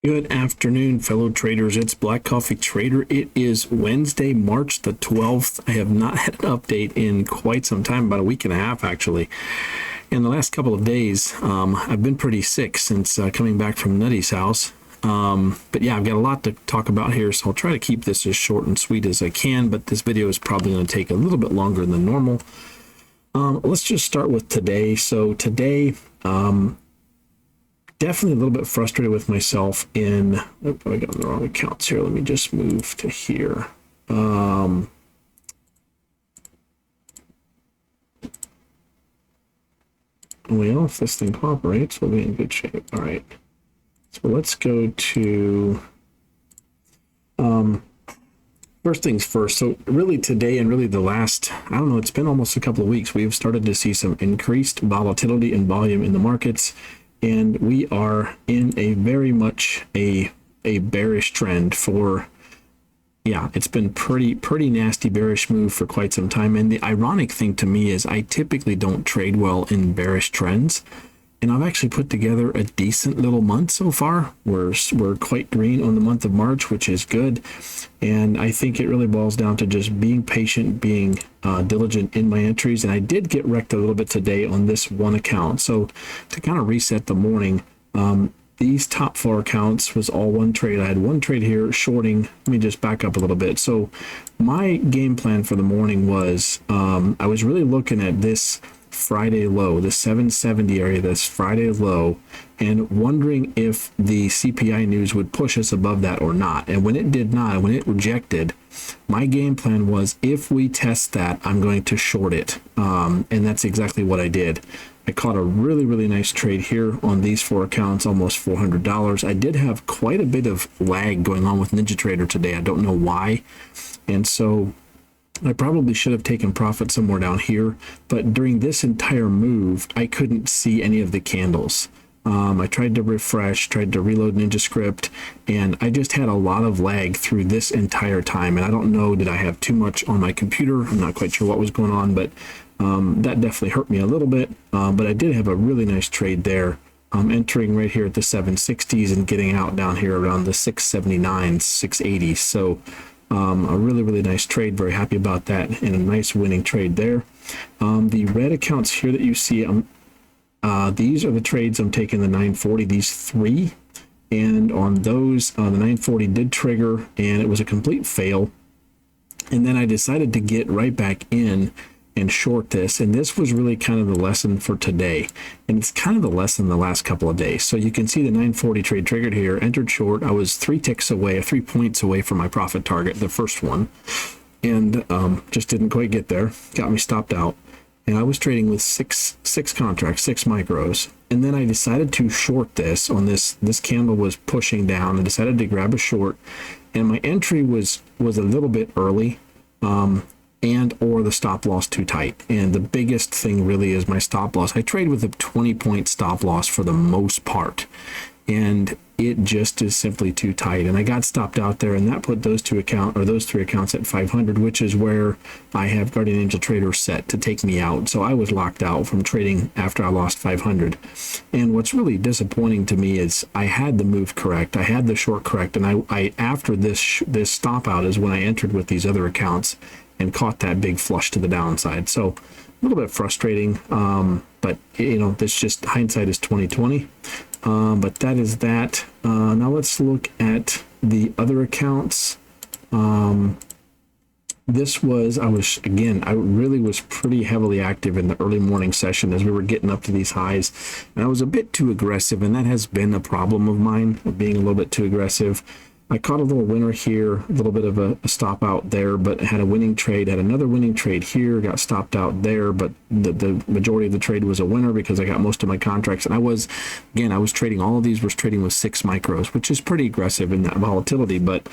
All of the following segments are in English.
Good afternoon, fellow traders. It's Black Coffee Trader. It is Wednesday, March the 12th. I have not had an update in quite some time, about a week and a half, actually. In the last couple of days, I've been pretty sick since coming back from Nutty's house. But yeah, I've got a lot to talk about here, so I'll try to keep this as short and sweet as I can, but this video is probably going to take a little bit longer than normal. Let's just start with today. So today, definitely a little bit frustrated with myself in, I got the wrong accounts here. Let me just move to here. Well, if this thing cooperates, we'll be in good shape. All right. So let's go to, first things first. So really today and really the last, I don't know, it's been almost a couple of weeks, we've started to see some increased volatility and volume in the markets. And we are in a very much a bearish trend for, yeah, it's been pretty nasty bearish move for quite some time. And the ironic thing to me is I typically don't trade well in bearish trends. And I've actually put together a decent little month so far. We're quite green on the month of March, which is good. And I think it really boils down to just being patient, being diligent in my entries. And I did get wrecked a little bit today on this one account. So to kind of reset the morning, these top 4 accounts was all one trade. I had one trade here shorting. Let me just back up a little bit. So my game plan for the morning was I was really looking at this Friday low, the 770 area, this Friday low, and wondering if the CPI news would push us above that or not. And when it did not, when it rejected, my game plan was if we test that, I'm going to short it. And that's exactly what I did. I caught a really nice trade here on these 4 accounts, almost $400. I did have quite a bit of lag going on with NinjaTrader today. I don't know why. And so I probably should have taken profit somewhere down here, but during this entire move, I couldn't see any of the candles. I tried to refresh, tried to reload NinjaScript, and I just had a lot of lag through this entire time. And I don't know, did I have too much on my computer? I'm not quite sure what was going on, but that definitely hurt me a little bit. But I did have a really nice trade there. Entering right here at the 760s and getting out down here around the 679s, 680s. So a really nice trade. Very happy about that, and a nice winning trade there. The red accounts here that you see, these are the trades I'm taking, the 940, these 3, and on those the 940 did trigger and it was a complete fail. And then I decided to get right back in and short this, and this was really kind of the lesson for today, and it's kind of the lesson the last couple of days. So you can see the 940 trade triggered here, entered short. I was 3 ticks away, 3 points away from my profit target, the first one, and just didn't quite get there. Got me stopped out, and I was trading with six contracts, 6 micros, and then I decided to short this on this candle was pushing down. I decided to grab a short, and my entry was a little bit early, and or the stop loss too tight. And the biggest thing really is my stop loss. I trade with a 20-point stop loss for the most part, and it just is simply too tight. And I got stopped out there, and that put those 3 accounts at 500, which is where I have Guardian Angel Trader set to take me out. So I was locked out from trading after I lost 500. And what's really disappointing to me is I had the move correct, I had the short correct, and I after this stop out is when I entered with these other accounts and caught that big flush to the downside. So a little bit frustrating, but you know, this just hindsight is 2020. But that is that. Now let's look at the other accounts. This was, I really was pretty heavily active in the early morning session as we were getting up to these highs, and I was a bit too aggressive, and that has been a problem of mine, of being a little bit too aggressive. I caught a little winner here, a little bit of a stop out there, but had a winning trade, had another winning trade here, got stopped out there, but the majority of the trade was a winner because I got most of my contracts. And I was trading, all of these was trading with 6 micros, which is pretty aggressive in that volatility. But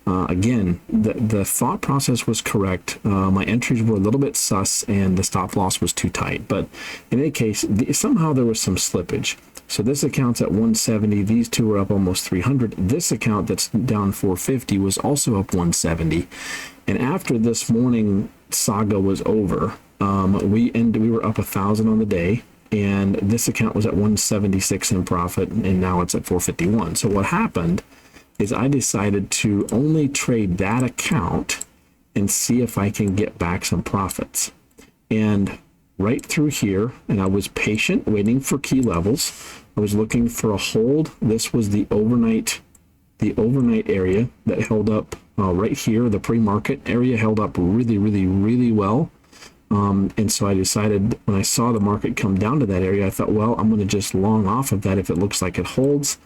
again, the thought process was correct. My entries were a little bit sus and the stop loss was too tight. But in any case, somehow there was some slippage. So this account's at 170. These two are up almost 300. This account that's down 450 was also up 170. And after this morning saga was over, we were up 1,000 on the day. and this account was at 176 in profit, and now it's at 451. So what happened is I decided to only trade that account and see if I can get back some profits. And right through here, and I was patient, waiting for key levels. I was looking for a hold. This was the overnight area that held up right here. The pre-market area held up really, really, really well. And so I decided, when I saw the market come down to that area, I thought, well, I'm going to just long off of that if it looks like it holds.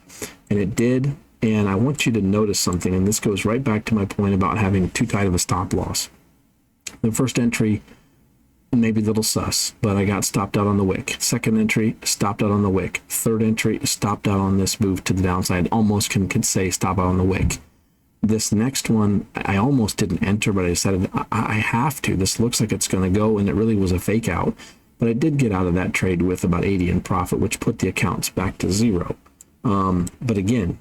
And it did. And I want you to notice something, and this goes right back to my point about having too tight of a stop loss. The first entry, maybe a little sus, but I got stopped out on the wick. Second entry, stopped out on the wick. Third entry, stopped out on this move to the downside. Almost can say stop out on the wick. This next one, I almost didn't enter, but I decided I have to. This looks like it's going to go, and it really was a fake out. But I did get out of that trade with about 80 in profit, which put the accounts back to zero. But again,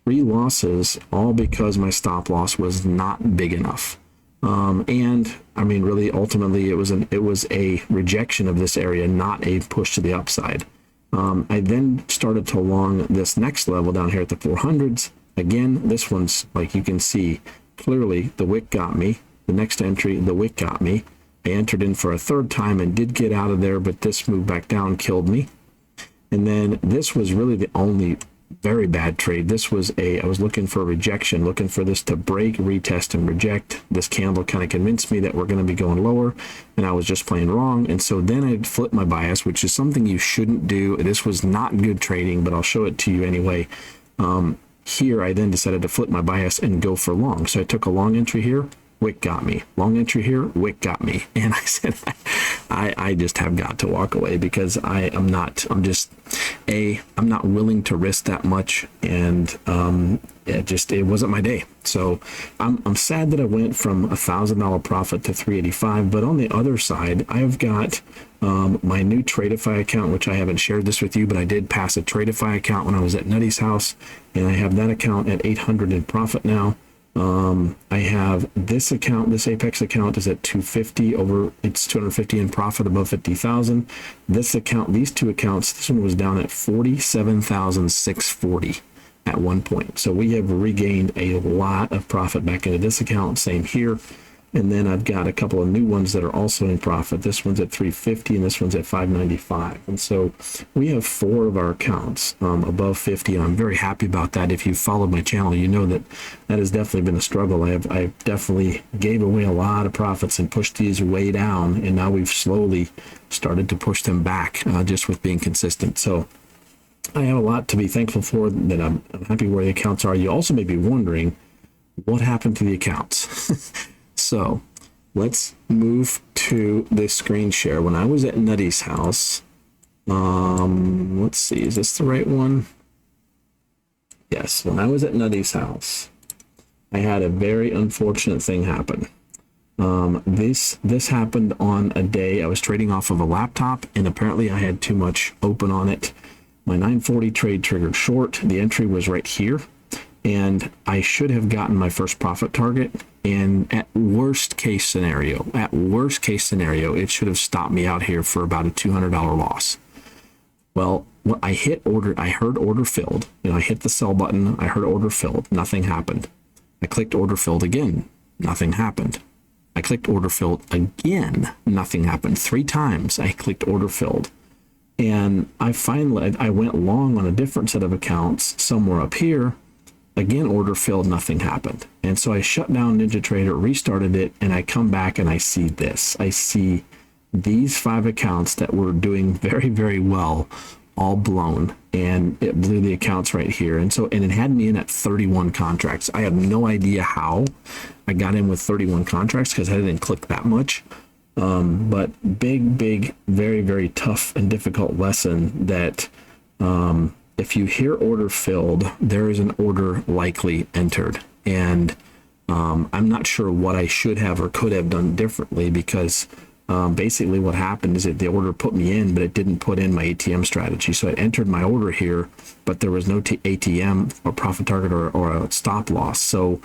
3 losses, all because my stop loss was not big enough. And I mean, really, ultimately, it was a rejection of this area, not a push to the upside. I then started to long this next level down here at the 400s. Again, this one's, like you can see clearly, the wick got me. The next entry, the wick got me. I entered in for a third time and did get out of there, but this move back down killed me. And then this was really the only very bad trade. This was I was looking for a rejection, looking for this to break, retest, and reject. This candle kind of convinced me that we're going to be going lower, and I was just playing wrong. And so then I flipped my bias, which is something you shouldn't do. This was not good trading, but I'll show it to you anyway. Here, I then decided to flip my bias and go for long. So I took a long entry here, wick got me. Long entry here, wick got me. And I said, I just have got to walk away, because I'm not willing to risk that much. And it wasn't my day. So I'm sad that I went from $1,000 profit to 385. But on the other side, I've got my new Tradeify account, which I haven't shared this with you, but I did pass a Tradeify account when I was at Nutty's house, and I have that account at 800 in profit now. I have this account, this Apex account is at 250 over, it's 250 in profit above 50,000. This account, these two accounts, this one was down at 47,640 at one point. So we have regained a lot of profit back into this account. Same here. And then I've got a couple of new ones that are also in profit. This one's at 350 and this one's at 595. And so we have 4 of our accounts above 50. And I'm very happy about that. If you've followed my channel, you know that that has definitely been a struggle. I definitely gave away a lot of profits and pushed these way down. And now we've slowly started to push them back just with being consistent. So I have a lot to be thankful for, that I'm happy where the accounts are. You also may be wondering what happened to the accounts. So let's move to the screen share. When I was at Nutty's house, let's see, is this the right one? Yes, when I was at Nutty's house, I had a very unfortunate thing happen. This happened on a day I was trading off of a laptop, and apparently I had too much open on it. My 940 trade triggered short. The entry was right here, and I should have gotten my first profit target. And at worst case scenario, it should have stopped me out here for about a $200 loss. Well, when I hit order, I heard order filled, and I hit the sell button. I heard order filled, nothing happened. I clicked order filled again, nothing happened. I clicked order filled again, nothing happened. 3 times I clicked order filled. And I went long on a different set of accounts somewhere up here. Again, order filled, nothing happened. And so I shut down NinjaTrader, restarted it, and I come back and I see this. I see these 5 accounts that were doing very, very well, all blown, and it blew the accounts right here. And it had me in at 31 contracts. I have no idea how I got in with 31 contracts, because I didn't click that much. But big, very, very tough and difficult lesson that if you hear order filled, there is an order likely entered. And I'm not sure what I should have or could have done differently, because basically what happened is that the order put me in, but it didn't put in my ATM strategy. So I entered my order here, but there was no ATM or profit target or a stop loss. So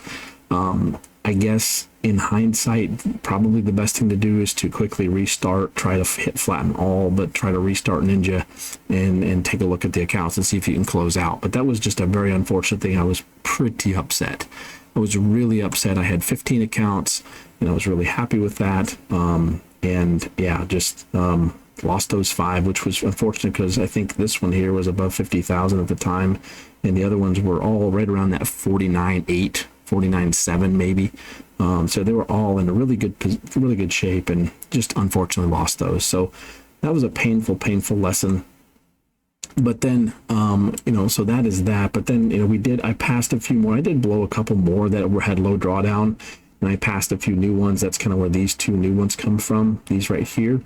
I guess in hindsight, probably the best thing to do is to quickly restart, try to hit flatten all, but try to restart Ninja and take a look at the accounts and see if you can close out. But that was just a very unfortunate thing. I was pretty upset. I was really upset. I had 15 accounts and I was really happy with that. And yeah, just lost those 5, which was unfortunate because I think this one here was above 50,000 at the time. And the other ones were all right around that 49.8, 49.7 maybe. So they were all in a really good shape, and just unfortunately lost those. So that was a painful lesson. But then, so that is that. But then, I passed a few more. I did blow a couple more that had low drawdown, and I passed a few new ones. That's kind of where these 2 new ones come from, these right here.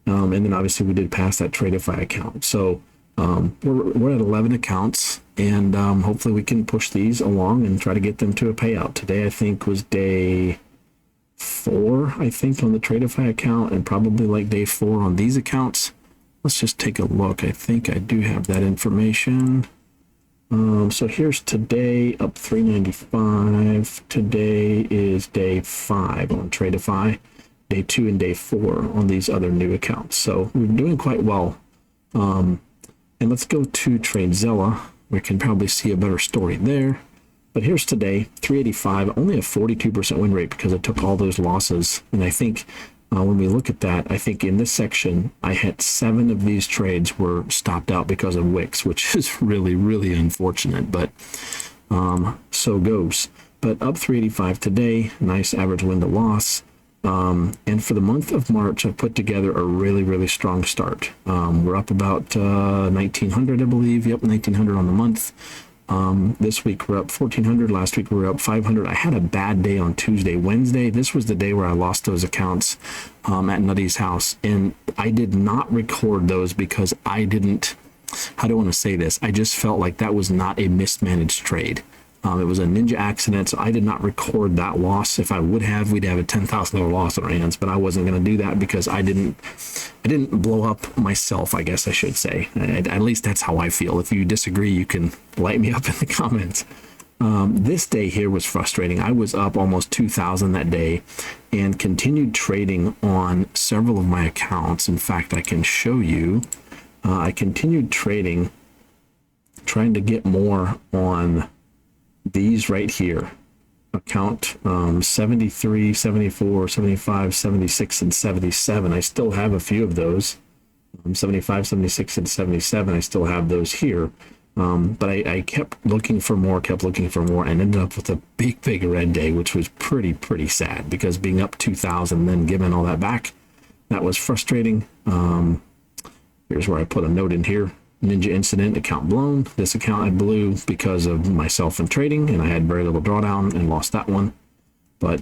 And then obviously we did pass that Tradeify account. So we're at 11 accounts, and hopefully we can push these along and try to get them to a payout. Today, I think, was day 4, I think, on the Tradeify account, and probably like day 4 on these accounts. Let's just take a look. I think I do have that information. So here's today, up 395. Today is day 5 on Tradeify, day 2 and day 4 on these other new accounts. So we're doing quite well. And let's go to TradeZilla. We can probably see a better story there. But here's today, 385, only a 42% win rate because I took all those losses. And I think when we look at that, I think in this section, I had 7 of these trades were stopped out because of wicks, which is really, really unfortunate. But so goes. But up 385 today, nice average win to loss. And for the month of March, I've put together a really, really strong start. We're up about 1,900, I believe. Yep, 1,900 on the month. This week we're up 1,400. Last week we were up 500. I had a bad day on Tuesday. Wednesday, this was the day where I lost those accounts at Nutty's house. And I did not record those because I didn't, how do I want to say this? I just felt like that was not a mismanaged trade. It was a Ninja accident, so I did not record that loss. If I would have, we'd have a $10,000 loss on our hands, but I wasn't going to do that because I didn't blow up myself, I guess I should say. At least that's how I feel. If you disagree, you can light me up in the comments. This day here was frustrating. I was up almost 2,000 that day and continued trading on several of my accounts. In fact, I can show you. I continued trading, trying to get more on these right here, account 73, 74, 75, 76, and 77. I still have a few of those. 75, 76, and 77. I still have those here. But I kept looking for more, and ended up with a big red day, which was pretty sad because being up 2,000, then giving all that back, that was frustrating. Here's where I put a note in here. Ninja incident, account blown. This account I blew because of myself and trading, and I had very little drawdown and lost that one. But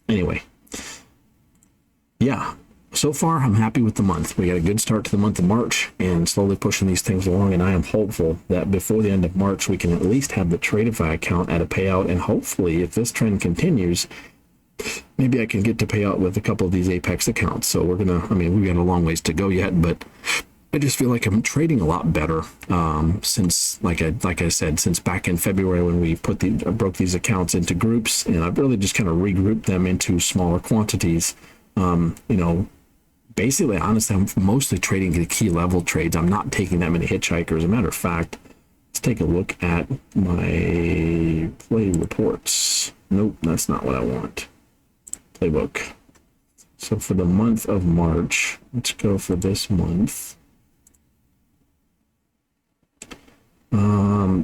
anyway, yeah, so far I'm happy with the month. We got a good start to the month of March and slowly pushing these things along, and I am hopeful that before the end of March we can at least have the Tradeify account at a payout, and hopefully if this trend continues, maybe I can get to payout with a couple of these Apex accounts. So we're gonna, we've got a long ways to go yet, but I just feel like I'm trading a lot better since, like I said, since back in February when we broke these accounts into groups, and I've really just kind of regrouped them into smaller quantities. Basically, honestly, I'm mostly trading the key level trades. I'm not taking that many hitchhikers. As a matter of fact, let's take a look at my play reports. Nope, that's not what I want. Playbook. So for the month of March, let's go for this month.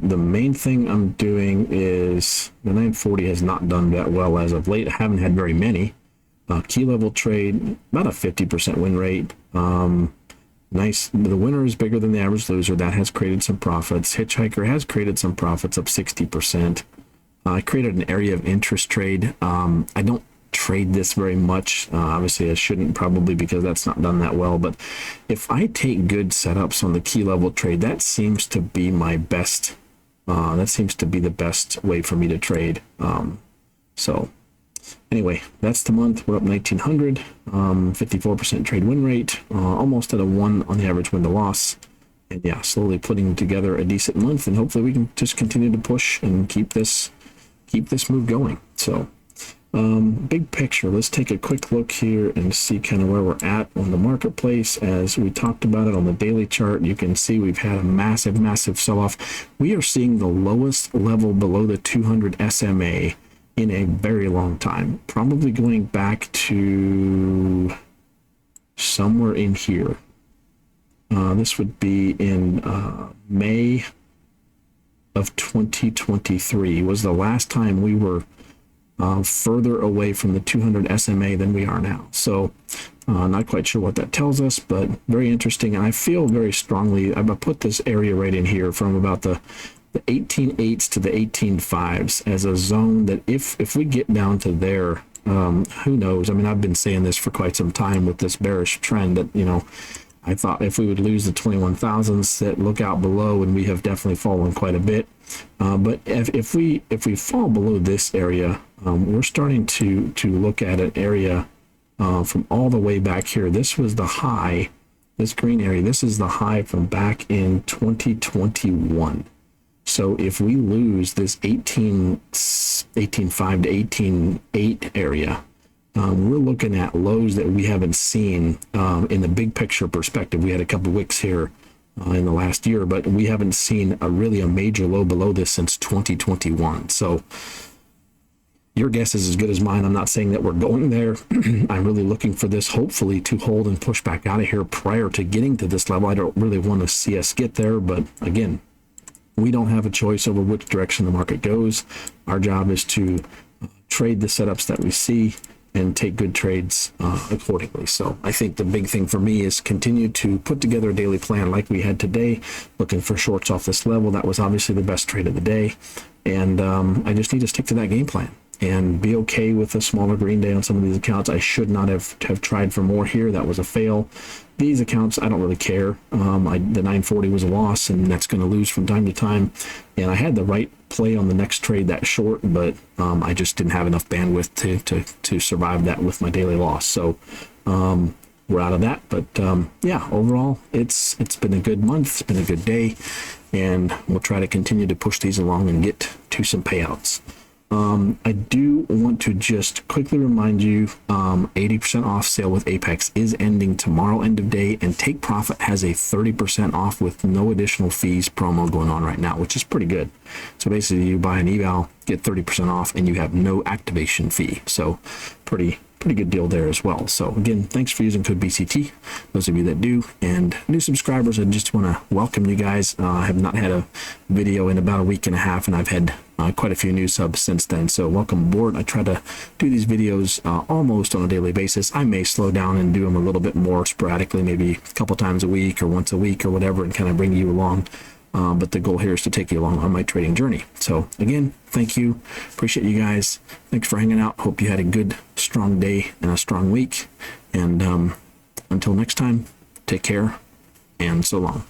The main thing I'm doing is the 940 has not done that well as of late. I haven't had very many. Key level trade, about a 50% win rate. Nice. The winner is bigger than the average loser. That has created some profits. Hitchhiker has created some profits, up 60%. I created an area of interest trade. I don't trade this very much. Obviously I shouldn't, probably because that's not done that well, but if I take good setups on the key level trade, that seems to be my best. That seems to be the best way for me to trade. So anyway, that's the month. We're up 1,900, 54% trade win rate, almost at a 1 on the average win to loss. And yeah, slowly putting together a decent month, and hopefully we can just continue to push and keep this move going. So Big picture, let's take a quick look here and see kind of where we're at on the marketplace. As we talked about it on the daily chart, you can see we've had a massive sell-off. We are seeing the lowest level below the 200 SMA in a very long time, probably going back to somewhere in here. This would be in May of 2023 was the last time we were further away from the 200 SMA than we are now. So not quite sure what that tells us, but very interesting. And I feel very strongly, I'm gonna put this area right in here from about the 18.8s to the 18.5s as a zone that if we get down to there, who knows? I mean, I've been saying this for quite some time with this bearish trend that, you know, I thought if we would lose the 21,000s, that look out below, and we have definitely fallen quite a bit. But if we fall below this area, we're starting to look at an area from all the way back here. This was the high, this green area. This is the high from back in 2021. So if we lose this 18.5 to 18.8 area, we're looking at lows that we haven't seen in the big picture perspective. We had a couple wicks here in the last year, but we haven't seen a major low below this since 2021. So your guess is as good as mine. I'm not saying that we're going there. I'm really looking for this hopefully to hold and push back out of here prior to getting to this level. I don't really want to see us get there, but again, we don't have a choice over which direction the market goes. Our job is to trade the setups that we see and take good trades accordingly. So I think the big thing for me is continue to put together a daily plan like we had today, looking for shorts off this level. That was obviously the best trade of the day. And I just need to stick to that game plan and be okay with a smaller green day on some of these accounts. I should not have tried for more here. That was a fail. These accounts, I don't really care. The 940 was a loss, and that's going to lose from time to time. And I had the right play on the next trade that short, but I just didn't have enough bandwidth to survive that with my daily loss. So we're out of that. But yeah, overall, it's been a good month. It's been a good day, and we'll try to continue to push these along and get to some payouts. I do want to just quickly remind you, 80% off sale with Apex is ending tomorrow, end of day, and Take Profit has a 30% off with no additional fees promo going on right now, which is pretty good. So basically you buy an eval, get 30% off, and you have no activation fee. So pretty good deal there as well. So again, thanks for using code BCT, those of you that do, and new subscribers. I just want to welcome you guys. I have not had a video in about a week and a half, and I've had quite a few new subs since then, so welcome aboard. I try to do these videos almost on a daily basis. I may slow down and do them a little bit more sporadically, maybe a couple times a week or once a week or whatever, and kind of bring you along. But the goal here is to take you along on my trading journey. So again, thank you. Appreciate you guys. Thanks for hanging out. Hope you had a good, strong day and a strong week. And until next time, take care and so long.